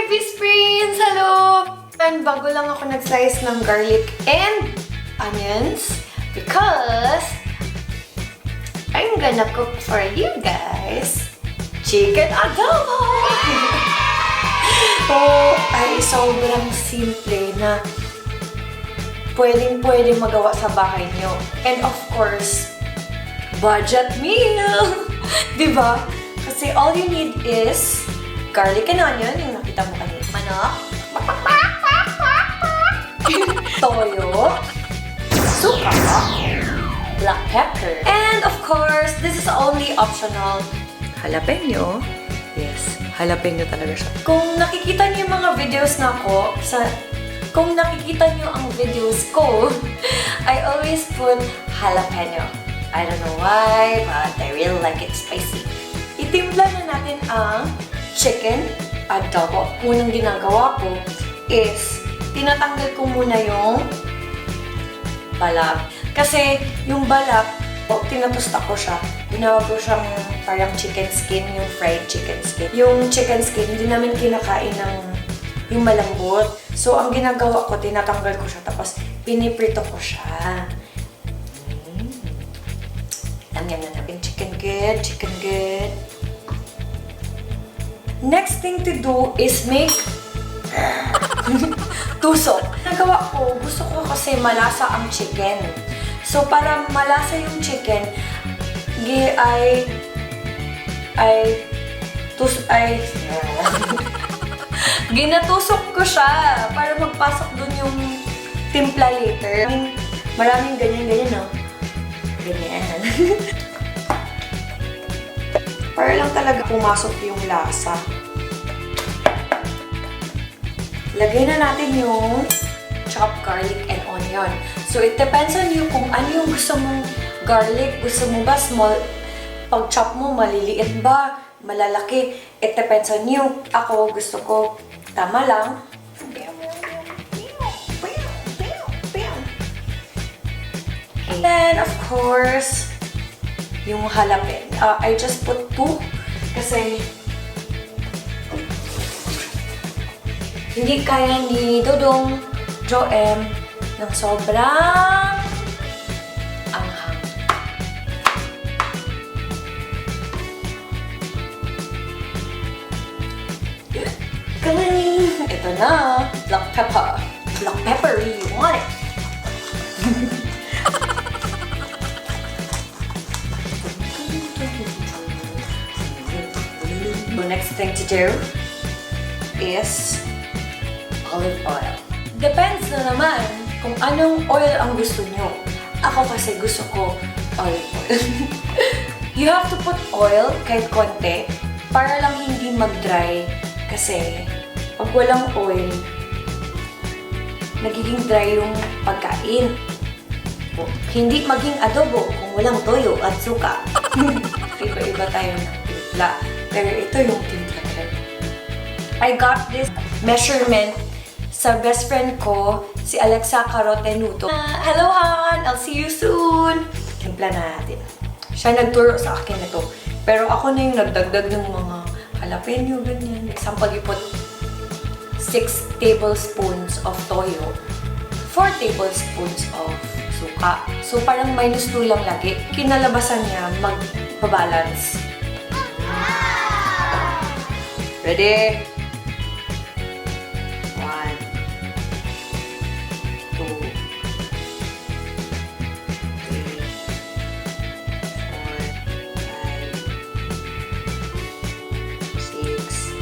Best Friends! Hello! And bago lang ako nag-slice ng garlic and onions because I'm gonna cook for you guys chicken adobo! So, ay sobrang simple na pwedeng-pwede magawa sa bahay nyo. And of course, budget meal! Diba? Kasi all you need is garlic and onion, yung nakita mo kanina. Manok, toyo, suka, black pepper, and of course, this is only optional, jalapeno. Yes, jalapeno talaga siya. Kung nakikita niyo yung mga videos na ako, kung nakikita niyo ang videos ko, I always put jalapeno. I don't know why, but I really like it spicy. Itimpla na natin ang chicken adobo. Unang ginagawa ko is, tinatanggal ko muna yung balat. Kasi yung balat, tinatosta ko siya. Tinawag ko siyang parang chicken skin, yung fried chicken skin. Yung chicken skin, hindi namin kinakain ng yung malambot. So, ang ginagawa ko, tinatanggal ko siya, tapos piniprito ko siya. Lamyan na natin. Chicken good, chicken good. Next thing to do is make tusok. Nagawa ko, gusto ko kasi malasa ang chicken. So, para malasa yung chicken, ginatusok ko siya para magpasok dun yung timpla later. Maraming ganyan-ganyan, no? Ganyan. Para lang talaga pumasok yung lasa. Lagay na natin yung chopped garlic and onion. So, it depends on you kung ano yung gusto mong garlic. Gusto mo ba small? Pag chop mo, maliliit ba? Malalaki? It depends on you. Ako, gusto ko tama lang. And then, of course, yung jalapeno. I just put 2 kasi hindi kaya ni Dodong, Joem ng sobrang anghang. Galing! Ito na, black pepper. Black pepper, you want it? The next thing to do is olive oil. Depends na naman kung anong oil ang gusto nyo. Ako kasi gusto ko olive oil. You have to put oil kahit konti para lang hindi mag-dry. Kasi pag walang oil, nagiging dry yung pagkain. Hindi maging adobo kung walang toyo at suka. Iba-iba tayo ng timpla. Pero ito yung timpla talaga. I got this measurement sa best friend ko, si Alexa Carotenuto. Hello, Han! I'll see you soon! Timpla na natin. Siya nagturo sa akin ito. Pero ako na yung nagdagdag ng mga jalapeno, ganyan. Example, you put 6 tablespoons of toyo, 4 tablespoons of suka. So, parang -2 lang lagi. Kinalabasan niya, magbabalance. Ready? 1, 2, 3, 4, 5, 6,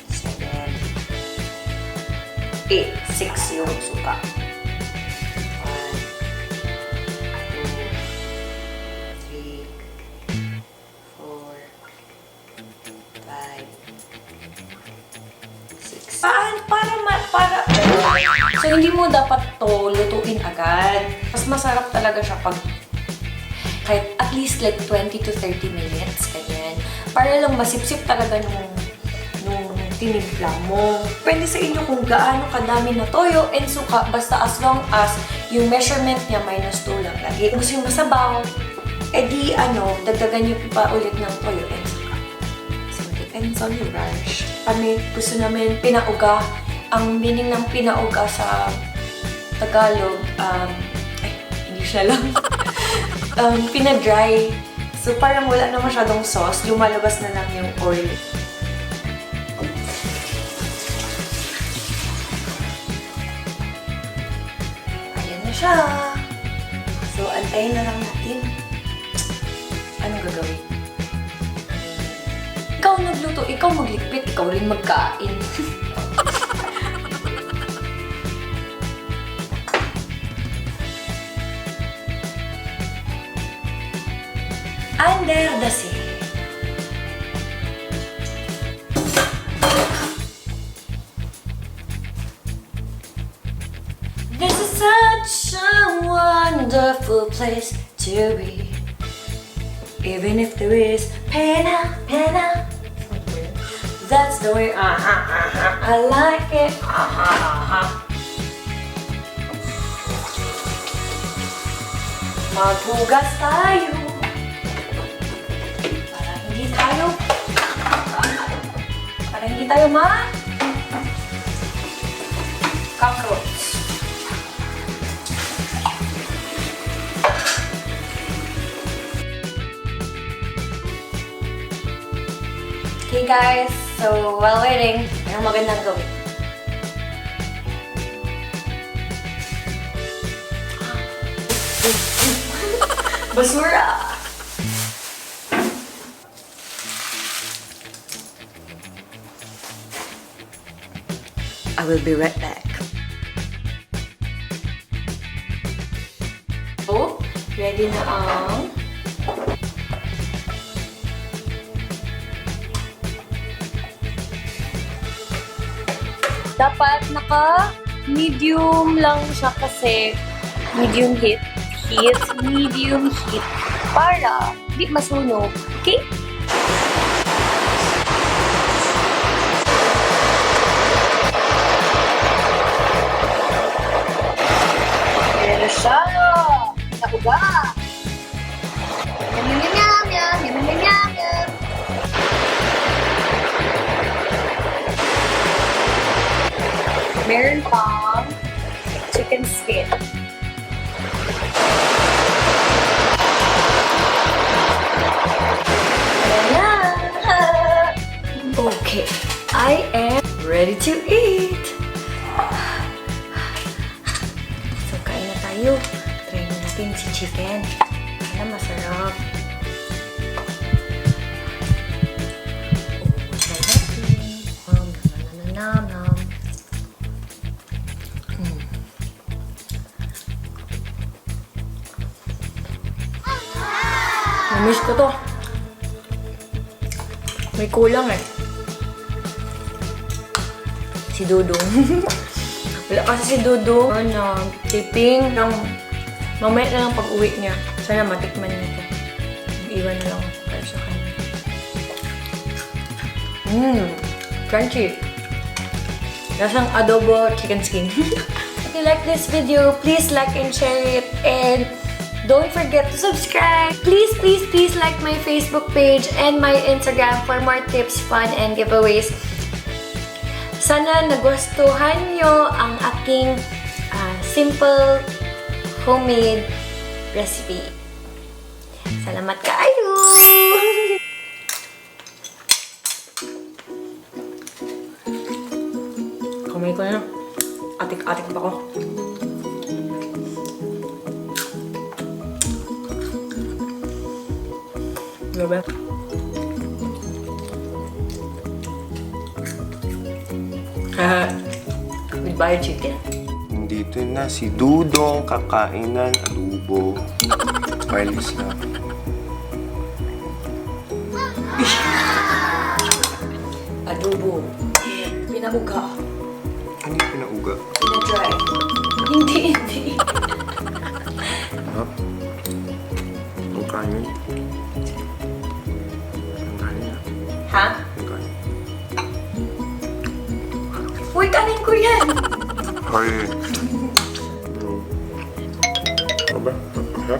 7, 8. 6 yung suka. 1, 2, 3, 4, 5, 6. So, hindi mo dapat to lutuin agad. Mas masarap talaga siya pag kahit at least like 20 to 30 minutes, ganyan. Para lang masipsip talaga nung tinimpla mo. Pwede sa inyo kung gaano kadami na toyo and suka, basta as long as yung measurement niya -2 lang lagi. Kung gusto yung masabaw, edi dagdagan niyo pa ulit ng toyo and suka. So, and Sunny Ranch. Kami gusto namin pinauga. Ang meaning ng pinauga sa Tagalog, English na lang. Pinadry. So parang wala na masyadong sauce, lumalabas na lang yung oil. Ayan na siya. So antayin na lang natin. Anong gagawin? Ikaw nagluto, ikaw magligpit, ikaw rin magkain. Under the sea. This is such a wonderful place to be. Even if there is pena, pena. That's the way I like it. Maghugas tayo. Para hindi tayo cockroach. Okay guys, so while waiting, mayroong magandang gawin. Basura! I will be right back. So, ready na ang dapat naka-medium lang siya kasi medium heat, medium heat para di masunog. Okay? Meron siya! Nakuha! Yum, yum, yum, yum, yum, yum, yum, yum, yum. Meron pang chicken skin. Okay, I am ready to eat. So, kain na tayo. Try natin si chicken. Sana masarap. Try natin. Nom. Namiss ko to. May kulang eh. Si Dudong. Wala kasi si Dudong. Nag-tipping ng mamaya na lang pag-uwi niya. Sana matikman niya ito. Iwan na lang para sa kanya. Crunchy. Lasang adobo chicken skin. If you like this video, please like and share it. And don't forget to subscribe. Please like my Facebook page and my Instagram for more tips, fun, and giveaways. Sana nagustuhan nyo ang aking simple homemade recipe. Salamat kayo! Kamay ko na. Atik-atik pa ko. Grabe. Goodbye, chicken. Dito na si Dudong, kakain ng adobo. Wireless na. Adobo. Pinauga. Ano yung pinauga? Pinadry. Hindi. Huh? Ang kanin. Ang kanin na. Ha? Ang kanin. Uy, kanin ko yan! Ay. Aba? Ha?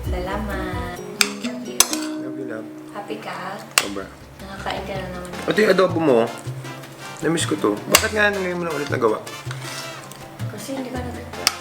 Salamat. Love you. Love you, love. Happy ka? Sobra. Nakakain ka na naman. Ito yung adobo mo. Namiss ko to. Bakit nga ngayon mo lang ulit nagawa? Kasi hindi ka nag-request.